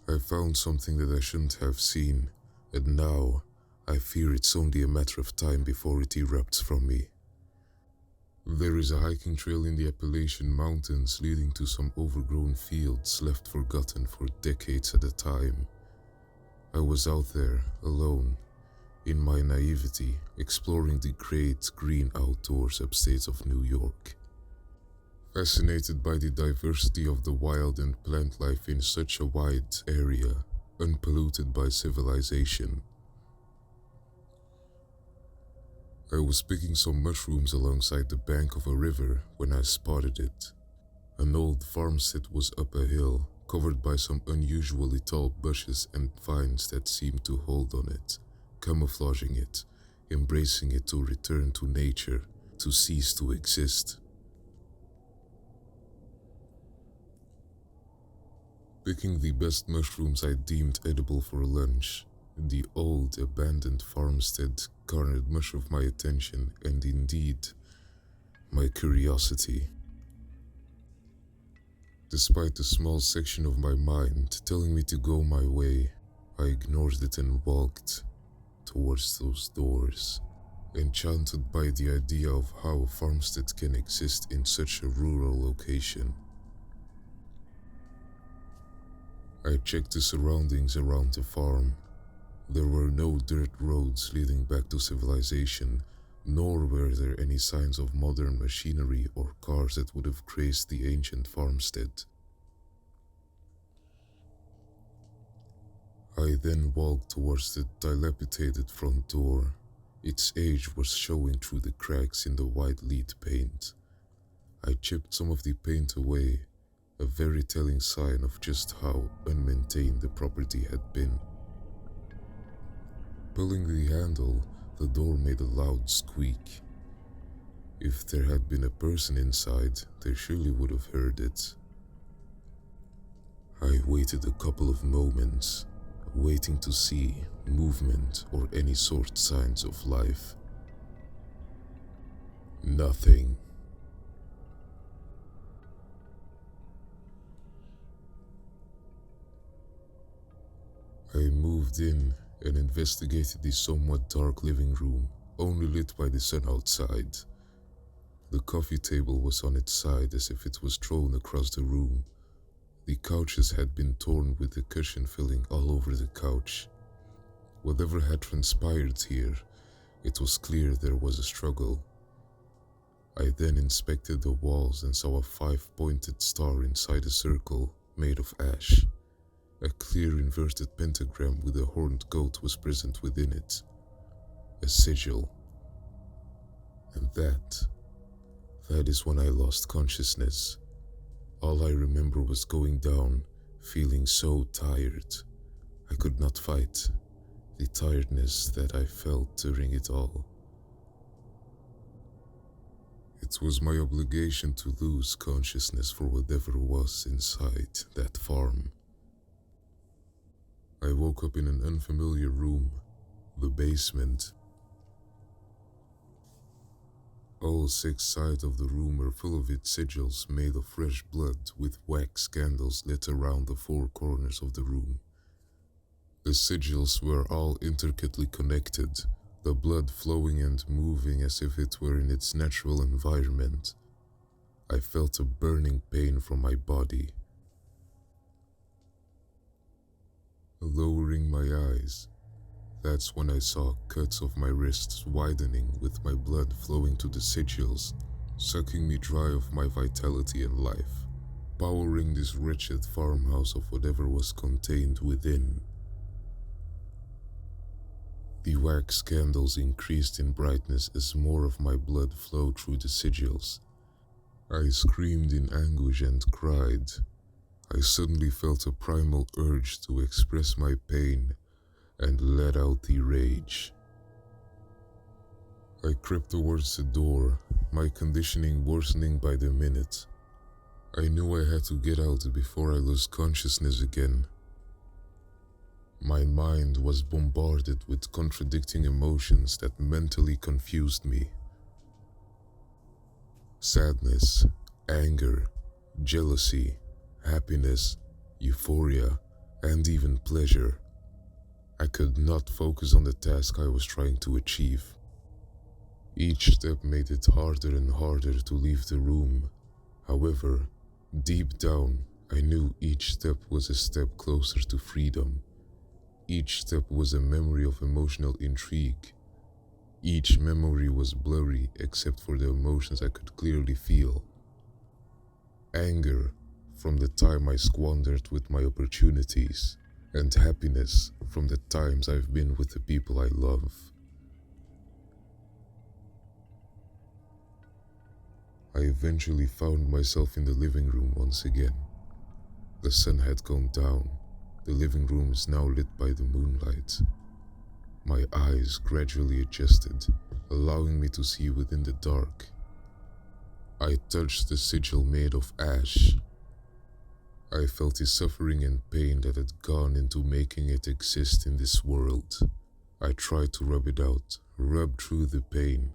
I found something that I shouldn't have seen, and now I fear it's only a matter of time before it erupts from me. There is a hiking trail in the Appalachian Mountains leading to some overgrown fields left forgotten for decades at a time. I was out there, alone, in my naivety, exploring the great green outdoors upstate of New York. Fascinated by the diversity of the wild and plant life in such a wide area, unpolluted by civilization. I was picking some mushrooms alongside the bank of a river when I spotted it. An old farmstead was up a hill, covered by some unusually tall bushes and vines that seemed to hold on it, camouflaging it, embracing it to return to nature, to cease to exist. Picking the best mushrooms I deemed edible for lunch, the old abandoned farmstead garnered much of my attention and indeed my curiosity. Despite the small section of my mind telling me to go my way, I ignored it and walked towards those doors, enchanted by the idea of how a farmstead can exist in such a rural location. I checked the surroundings around the farm. There were no dirt roads leading back to civilization, nor were there any signs of modern machinery or cars that would have graced the ancient farmstead. I then walked towards the dilapidated front door. Its age was showing through the cracks in the white lead paint. I chipped some of the paint away, a very telling sign of just how unmaintained the property had been. Pulling the handle, the door made a loud squeak. If there had been a person inside, they surely would have heard it. I waited a couple of moments, waiting to see movement or any sort signs of life. Nothing. I moved in and investigated the somewhat dark living room, only lit by the sun outside. The coffee table was on its side as if it was thrown across the room. The couches had been torn with the cushion filling all over the couch. Whatever had transpired here, it was clear there was a struggle. I then inspected the walls and saw a 5-pointed star inside a circle made of ash. A clear inverted pentagram with a horned goat was present within it. A sigil. And that is when I lost consciousness. All I remember was going down, feeling so tired. I could not fight the tiredness that I felt during it all. It was my obligation to lose consciousness for whatever was inside that farm. I woke up in an unfamiliar room, the basement. All 6 sides of the room were full of its sigils made of fresh blood with wax candles lit around the 4 corners of the room. The sigils were all intricately connected, the blood flowing and moving as if it were in its natural environment. I felt a burning pain from my body. Lowering my eyes, that's when I saw cuts of my wrists widening with my blood flowing to the sigils, sucking me dry of my vitality and life, powering this wretched farmhouse of whatever was contained within. The wax candles increased in brightness as more of my blood flowed through the sigils. I screamed in anguish and cried. I suddenly felt a primal urge to express my pain and let out the rage. I crept towards the door, my conditioning worsening by the minute. I knew I had to get out before I lost consciousness again. My mind was bombarded with contradicting emotions that mentally confused me. Sadness, anger, jealousy, happiness, euphoria, and even pleasure. I could not focus on the task I was trying to achieve. Each step made it harder and harder to leave the room. However, deep down, I knew each step was a step closer to freedom. Each step was a memory of emotional intrigue. Each memory was blurry except for the emotions I could clearly feel. Anger from the time I squandered with my opportunities, and happiness from the times I've been with the people I love. I eventually found myself in the living room once again. The sun had gone down. The living room is now lit by the moonlight. My eyes gradually adjusted, allowing me to see within the dark. I touched the sigil made of ash. I felt the suffering and pain that had gone into making it exist in this world. I tried to rub it out, rub through the pain.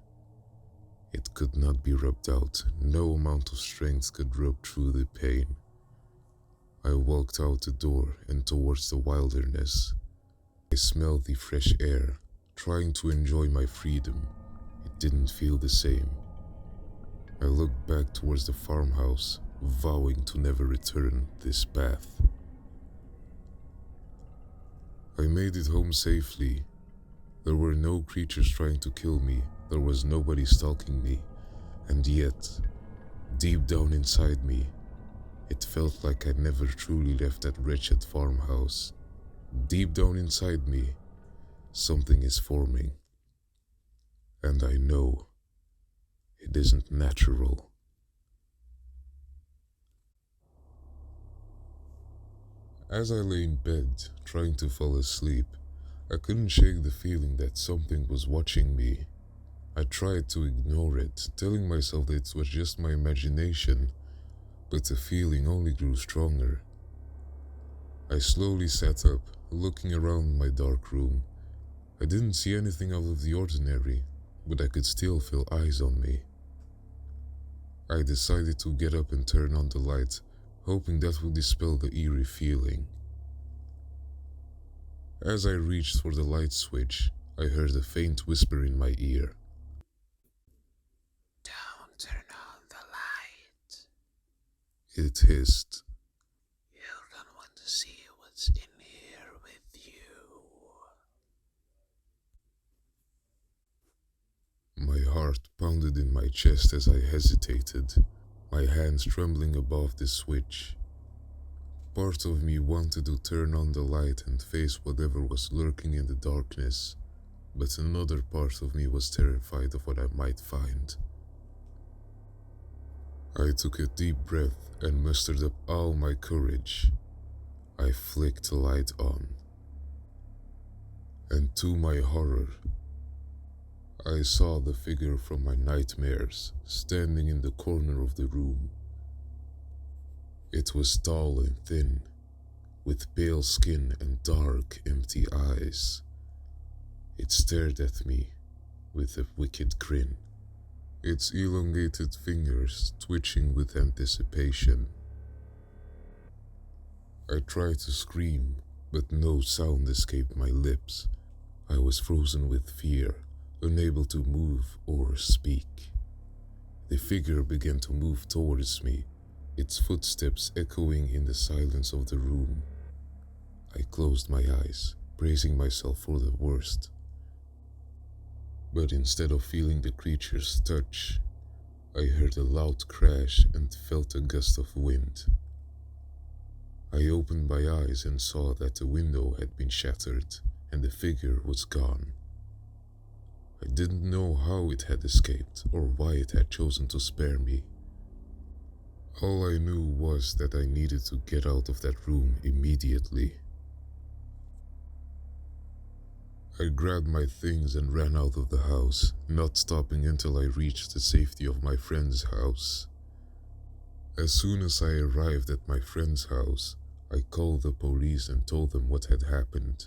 It could not be rubbed out. No amount of strength could rub through the pain. I walked out the door and towards the wilderness. I smelled the fresh air, trying to enjoy my freedom. It didn't feel the same. I looked back towards the farmhouse, vowing to never return this path. I made it home safely. There were no creatures trying to kill me. There was nobody stalking me. And yet, deep down inside me, it felt like I'd never truly left that wretched farmhouse. Deep down inside me, something is forming. And I know it isn't natural. As I lay in bed, trying to fall asleep, I couldn't shake the feeling that something was watching me. I tried to ignore it, telling myself that it was just my imagination, but the feeling only grew stronger. I slowly sat up, looking around my dark room. I didn't see anything out of the ordinary, but I could still feel eyes on me. I decided to get up and turn on the light, hoping that would dispel the eerie feeling. As I reached for the light switch, I heard a faint whisper in my ear. Don't turn on the light. It hissed. You don't want to see what's in here with you. My heart pounded in my chest as I hesitated, my hands trembling above the switch. Part of me wanted to turn on the light and face whatever was lurking in the darkness, but another part of me was terrified of what I might find. I took a deep breath and mustered up all my courage. I flicked the light on. And to my horror, I saw the figure from my nightmares standing in the corner of the room. It was tall and thin, with pale skin and dark, empty eyes. It stared at me with a wicked grin, its elongated fingers twitching with anticipation. I tried to scream, but no sound escaped my lips. I was frozen with fear, unable to move or speak. The figure began to move towards me, its footsteps echoing in the silence of the room. I closed my eyes, bracing myself for the worst. But instead of feeling the creature's touch, I heard a loud crash and felt a gust of wind. I opened my eyes and saw that the window had been shattered and the figure was gone. I didn't know how it had escaped or why it had chosen to spare me. All I knew was that I needed to get out of that room immediately. I grabbed my things and ran out of the house, not stopping until I reached the safety of my friend's house. As soon as I arrived at my friend's house, I called the police and told them what had happened.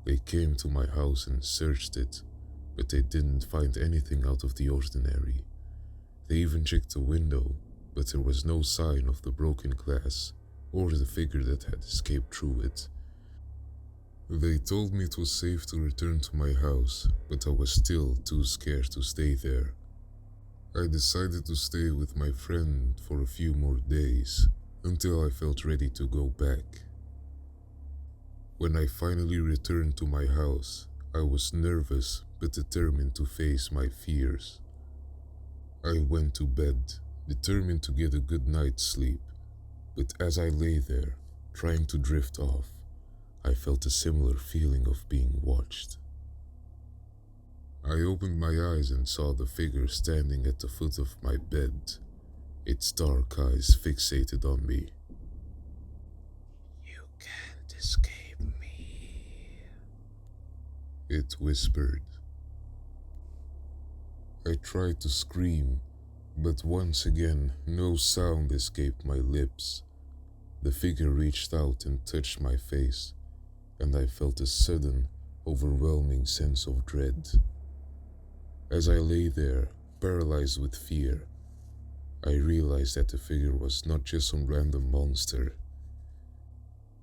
They came to my house and searched it, but they didn't find anything out of the ordinary. They even checked the window, but there was no sign of the broken glass or the figure that had escaped through it. They told me it was safe to return to my house, but I was still too scared to stay there. I decided to stay with my friend for a few more days, until I felt ready to go back. When I finally returned to my house, I was nervous but determined to face my fears. I went to bed, determined to get a good night's sleep, but as I lay there, trying to drift off, I felt a similar feeling of being watched. I opened my eyes and saw the figure standing at the foot of my bed, its dark eyes fixated on me. You can't escape me. It whispered. I tried to scream, but once again no sound escaped my lips. The figure reached out and touched my face, and I felt a sudden, overwhelming sense of dread. As I lay there, paralyzed with fear, I realized that the figure was not just some random monster.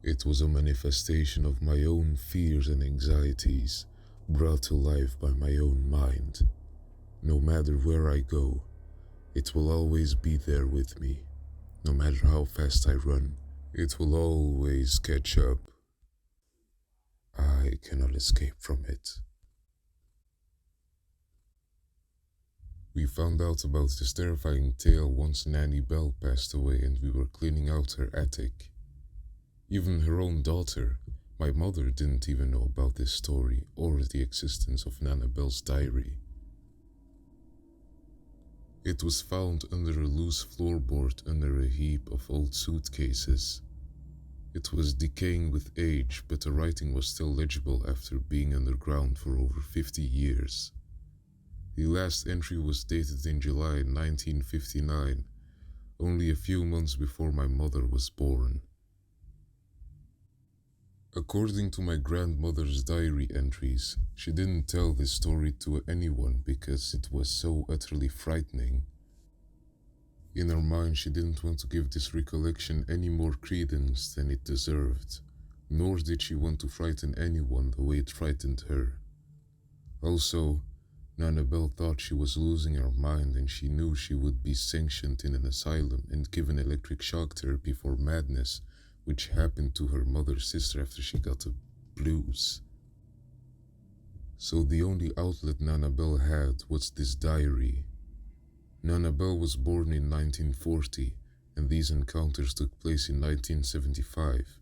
It was a manifestation of my own fears and anxieties, brought to life by my own mind. No matter where I go, it will always be there with me. No matter how fast I run, it will always catch up. I cannot escape from it. We found out about this terrifying tale once Nanny Bell passed away and we were cleaning out her attic. Even her own daughter, my mother, didn't even know about this story or the existence of Nana Bell's diary. It was found under a loose floorboard under a heap of old suitcases. It was decaying with age, but the writing was still legible after being underground for over 50 years. The last entry was dated in July 1959, only a few months before my mother was born. According to my grandmother's diary entries, she didn't tell this story to anyone because it was so utterly frightening. In her mind, she didn't want to give this recollection any more credence than it deserved, nor did she want to frighten anyone the way it frightened her. Also, Nana Bell thought she was losing her mind and she knew she would be sanctioned in an asylum and given electric shock therapy for madness, which happened to her mother's sister after she got the blues. So the only outlet Nana Bell had was this diary. Nana Bell was born in 1940, and these encounters took place in 1975,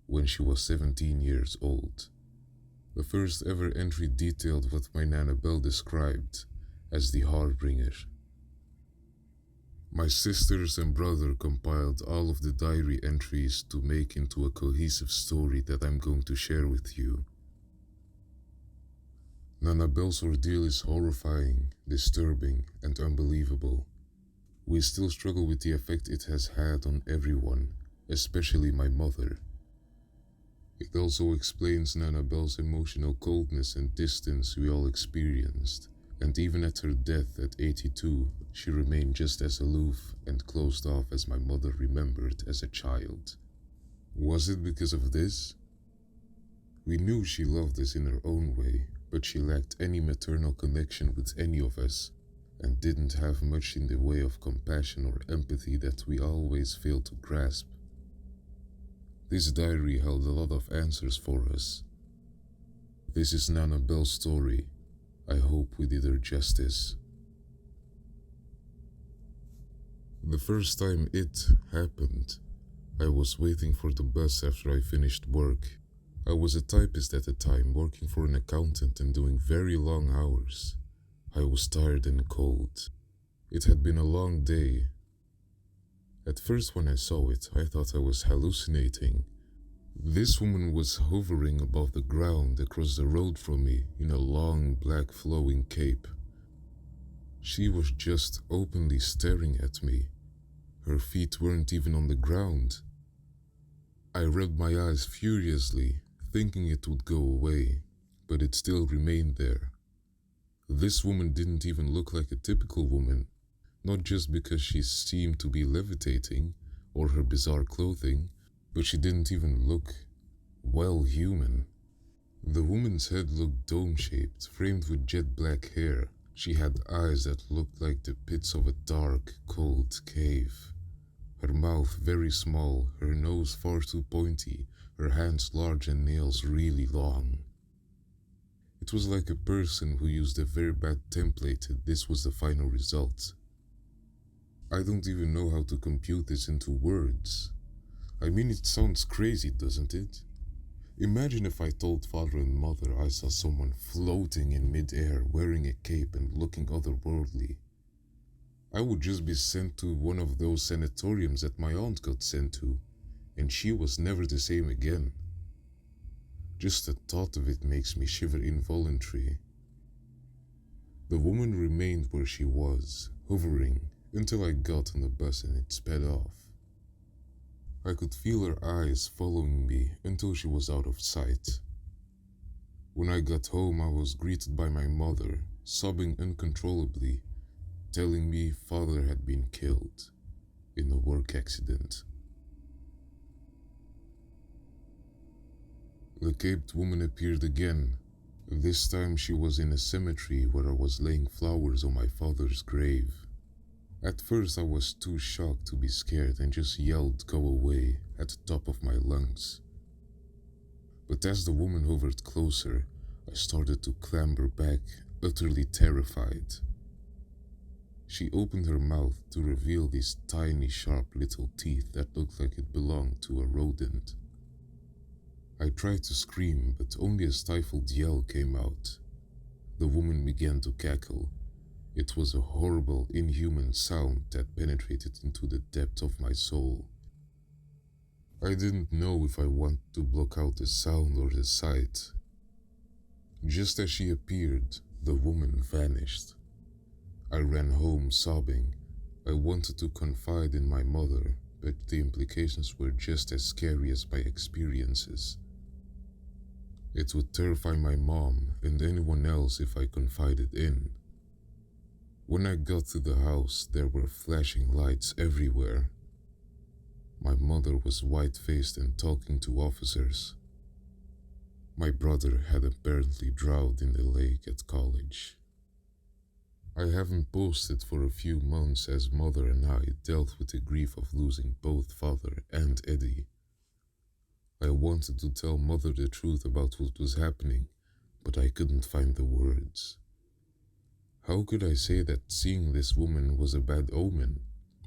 when she was 17 years old. The first ever entry detailed what my Nana Bell described as the Harbinger. My sisters and brother compiled all of the diary entries to make into a cohesive story that I'm going to share with you. Nana Bell's ordeal is horrifying, disturbing, and unbelievable. We still struggle with the effect it has had on everyone, especially my mother. It also explains Nana Bell's emotional coldness and distance we all experienced, and even at her death at 82, she remained just as aloof and closed off as my mother remembered as a child. Was it because of this? We knew she loved us in her own way, but she lacked any maternal connection with any of us, and didn't have much in the way of compassion or empathy that we always failed to grasp. This diary held a lot of answers for us. This is Nana Bell's story. I hope we did her justice. The first time it happened, I was waiting for the bus after I finished work. I was a typist at the time, working for an accountant and doing very long hours. I was tired and cold. It had been a long day. At first when I saw it, I thought I was hallucinating. This woman was hovering above the ground across the road from me in a long black flowing cape. She was just openly staring at me. Her feet weren't even on the ground. I rubbed my eyes furiously, thinking it would go away, but it still remained there. This woman didn't even look like a typical woman, not just because she seemed to be levitating or her bizarre clothing, but she didn't even look, well, human. The woman's head looked dome-shaped, framed with jet black hair. She had eyes that looked like the pits of a dark, cold cave. Her mouth very small, her nose far too pointy, her hands large and nails really long. It was like a person who used a very bad template and this was the final result. I don't even know how to compute this into words. I mean, it sounds crazy, doesn't it? Imagine if I told father and mother I saw someone floating in mid-air wearing a cape and looking otherworldly. I would just be sent to one of those sanatoriums that my aunt got sent to, and she was never the same again. Just the thought of it makes me shiver involuntarily. The woman remained where she was, hovering, until I got on the bus and it sped off. I could feel her eyes following me until she was out of sight. When I got home, I was greeted by my mother, sobbing uncontrollably, telling me father had been killed in a work accident. The caped woman appeared again. This time she was in a cemetery where I was laying flowers on my father's grave. At first I was too shocked to be scared and just yelled "go away" at the top of my lungs. But as the woman hovered closer, I started to clamber back, utterly terrified. She opened her mouth to reveal these tiny, sharp little teeth that looked like it belonged to a rodent. I tried to scream, but only a stifled yell came out. The woman began to cackle. It was a horrible, inhuman sound that penetrated into the depth of my soul. I didn't know if I wanted to block out the sound or the sight. Just as she appeared, the woman vanished. I ran home sobbing. I wanted to confide in my mother, but the implications were just as scary as my experiences. It would terrify my mom and anyone else if I confided in. When I got to the house, there were flashing lights everywhere. My mother was white-faced and talking to officers. My brother had apparently drowned in the lake at college. I haven't posted for a few months as mother and I dealt with the grief of losing both father and Eddie. I wanted to tell mother the truth about what was happening, but I couldn't find the words. How could I say that seeing this woman was a bad omen?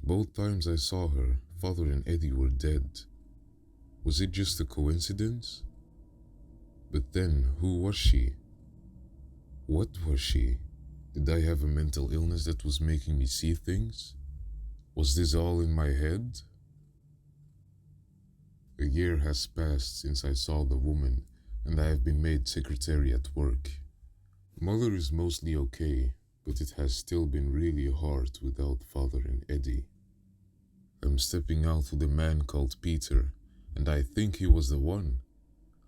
Both times I saw her, father and Eddie were dead. Was it just a coincidence? But then, who was she? What was she? Did I have a mental illness that was making me see things? Was this all in my head? A year has passed since I saw the woman, and I have been made secretary at work. Mother is mostly okay, but it has still been really hard without father and Eddie. I'm stepping out with a man called Peter, and I think he was the one.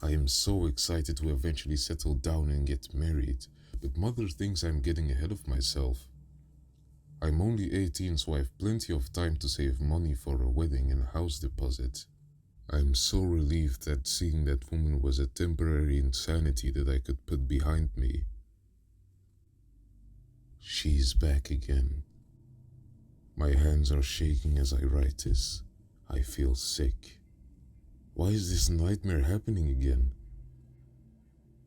I am so excited to eventually settle down and get married, but mother thinks I'm getting ahead of myself. I'm only 18, so I have plenty of time to save money for a wedding and a house deposit. I'm so relieved that seeing that woman was a temporary insanity that I could put behind me. She's back again. My hands are shaking as I write this. I feel sick. Why is this nightmare happening again?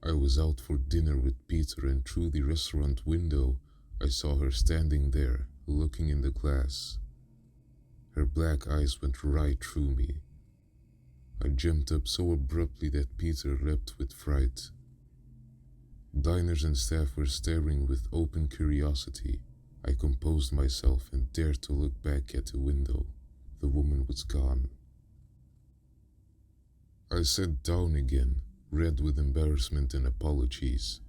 I was out for dinner with Peter, and through the restaurant window, I saw her standing there, looking in the glass. Her black eyes went right through me. I jumped up so abruptly that Peter leapt with fright. Diners and staff were staring with open curiosity. I composed myself and dared to look back at the window. The woman was gone. I sat down again, red with embarrassment and apologies.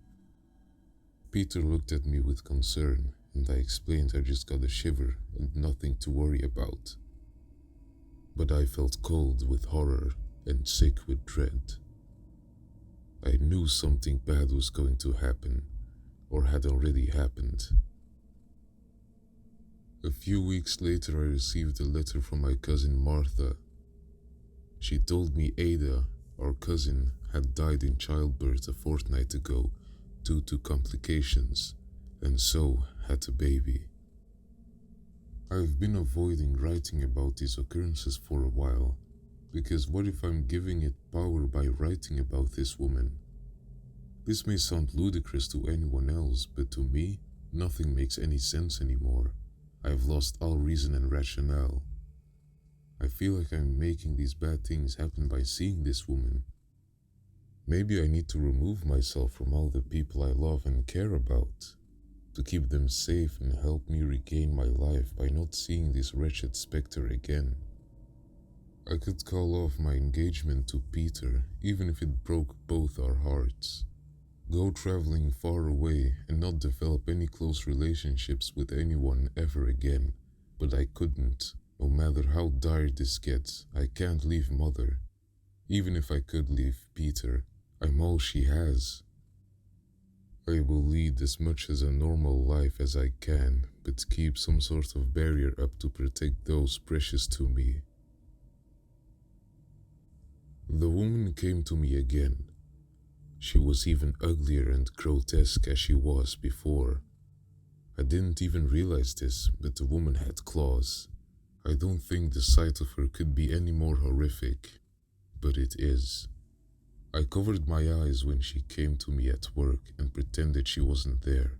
Peter looked at me with concern, and I explained I just got a shiver and nothing to worry about. But I felt cold with horror and sick with dread. I knew something bad was going to happen, or had already happened. A few weeks later, I received a letter from my cousin Martha. She told me Ada, our cousin, had died in childbirth a fortnight ago due to complications, and so had a baby. I've been avoiding writing about these occurrences for a while, because what if I'm giving it power by writing about this woman? This may sound ludicrous to anyone else, but to me, nothing makes any sense anymore. I've lost all reason and rationale. I feel like I'm making these bad things happen by seeing this woman. Maybe I need to remove myself from all the people I love and care about, to keep them safe and help me regain my life by not seeing this wretched specter again. I could call off my engagement to Peter, even if it broke both our hearts. Go traveling far away and not develop any close relationships with anyone ever again. But I couldn't. No matter how dire this gets, I can't leave Mother. Even if I could leave Peter, I'm all she has. I will lead as much as a normal life as I can, but keep some sort of barrier up to protect those precious to me. The woman came to me again. She was even uglier and grotesque as she was before. I didn't even realize this, but the woman had claws. I don't think the sight of her could be any more horrific, but it is. I covered my eyes when she came to me at work and pretended she wasn't there.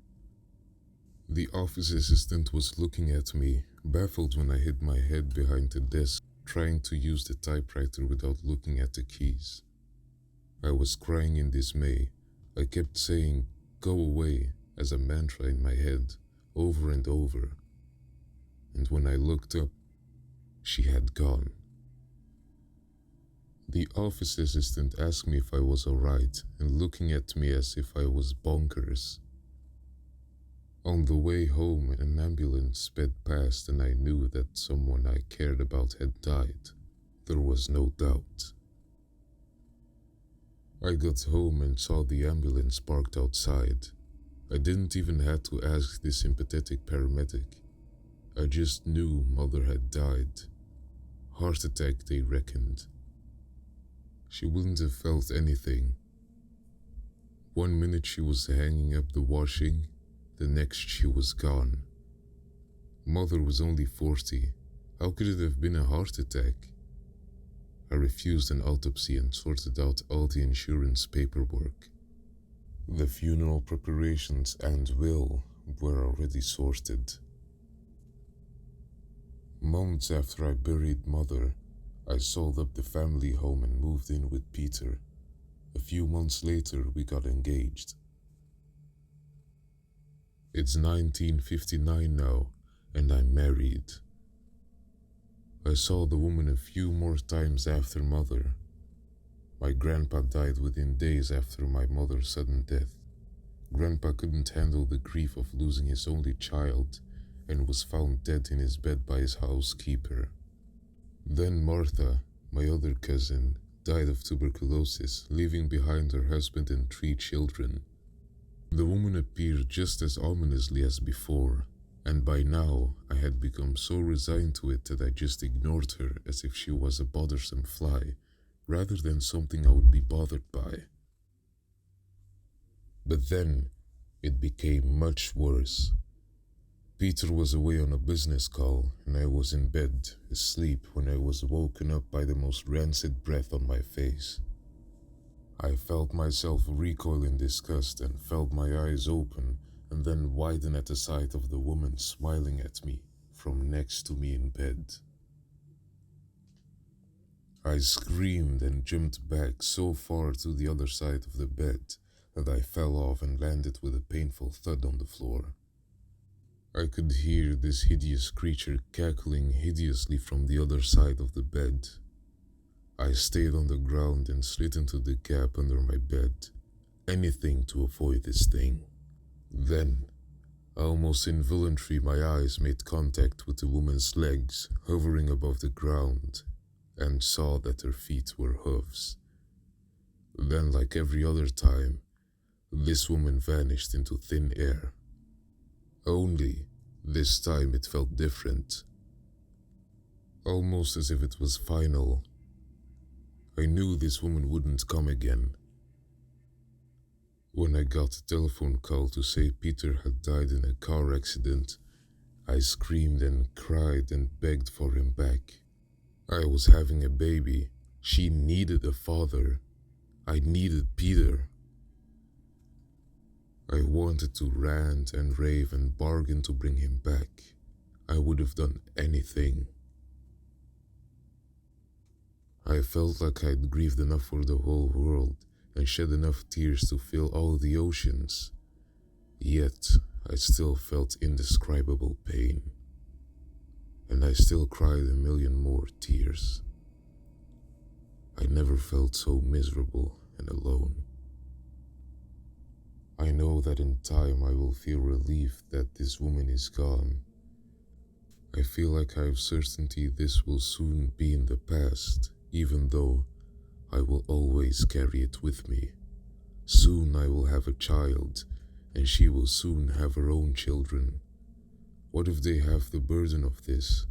The office assistant was looking at me, baffled when I hid my head behind the desk, trying to use the typewriter without looking at the keys. I was crying in dismay. I kept saying, "Go away," as a mantra in my head, over and over. And when I looked up, she had gone. The office assistant asked me if I was alright, and looking at me as if I was bonkers. On the way home, an ambulance sped past and I knew that someone I cared about had died. There was no doubt. I got home and saw the ambulance parked outside. I didn't even have to ask the sympathetic paramedic. I just knew Mother had died. Heart attack, they reckoned. She wouldn't have felt anything. 1 minute she was hanging up the washing, the next she was gone. Mother was only 40. How could it have been a heart attack? I refused an autopsy and sorted out all the insurance paperwork. The funeral preparations and will were already sorted. Months after I buried Mother, I sold up the family home and moved in with Peter. A few months later, we got engaged. It's 1959 now, and I'm married. I saw the woman a few more times after Mother. My grandpa died within days after my mother's sudden death. Grandpa couldn't handle the grief of losing his only child and was found dead in his bed by his housekeeper. Then Martha, my other cousin, died of tuberculosis, leaving behind her husband and 3 children. The woman appeared just as ominously as before, and by now I had become so resigned to it that I just ignored her as if she was a bothersome fly, rather than something I would be bothered by. But then, it became much worse. Peter was away on a business call, and I was in bed, asleep, when I was woken up by the most rancid breath on my face. I felt myself recoil in disgust and felt my eyes open and then widen at the sight of the woman smiling at me from next to me in bed. I screamed and jumped back so far to the other side of the bed that I fell off and landed with a painful thud on the floor. I could hear this hideous creature cackling hideously from the other side of the bed. I stayed on the ground and slid into the gap under my bed, anything to avoid this thing. Then, almost involuntarily, my eyes made contact with the woman's legs hovering above the ground and saw that her feet were hooves. Then, like every other time, this woman vanished into thin air. Only, this time it felt different. Almost as if it was final. I knew this woman wouldn't come again. When I got a telephone call to say Peter had died in a car accident, I screamed and cried and begged for him back. I was having a baby. She needed a father. I needed Peter. I wanted to rant and rave and bargain to bring him back. I would have done anything. I felt like I'd grieved enough for the whole world and shed enough tears to fill all the oceans. Yet, I still felt indescribable pain. And I still cried a million more tears. I never felt so miserable and alone. I know that in time I will feel relief that this woman is gone. I feel like I have certainty this will soon be in the past, even though I will always carry it with me. Soon I will have a child, and she will soon have her own children. What if they have the burden of this?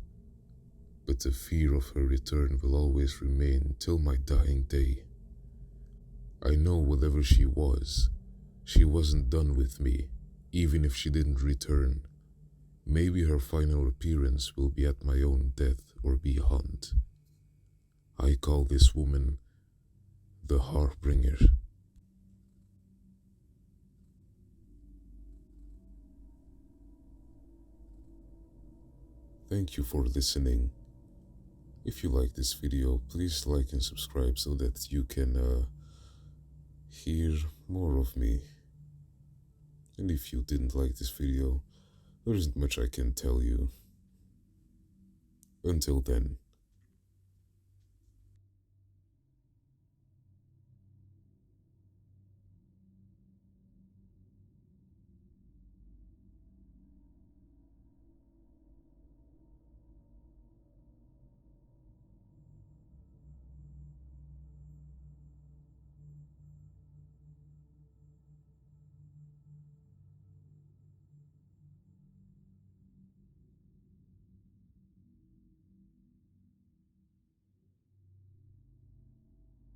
But the fear of her return will always remain till my dying day. I know whatever she wasn't done with me, even if she didn't return. Maybe her final appearance will be at my own death or beyond. I call this woman the Harbinger. Thank you for listening. If you like this video, please like and subscribe so that you can hear more of me. And if you didn't like this video, there isn't much I can tell you. Until then.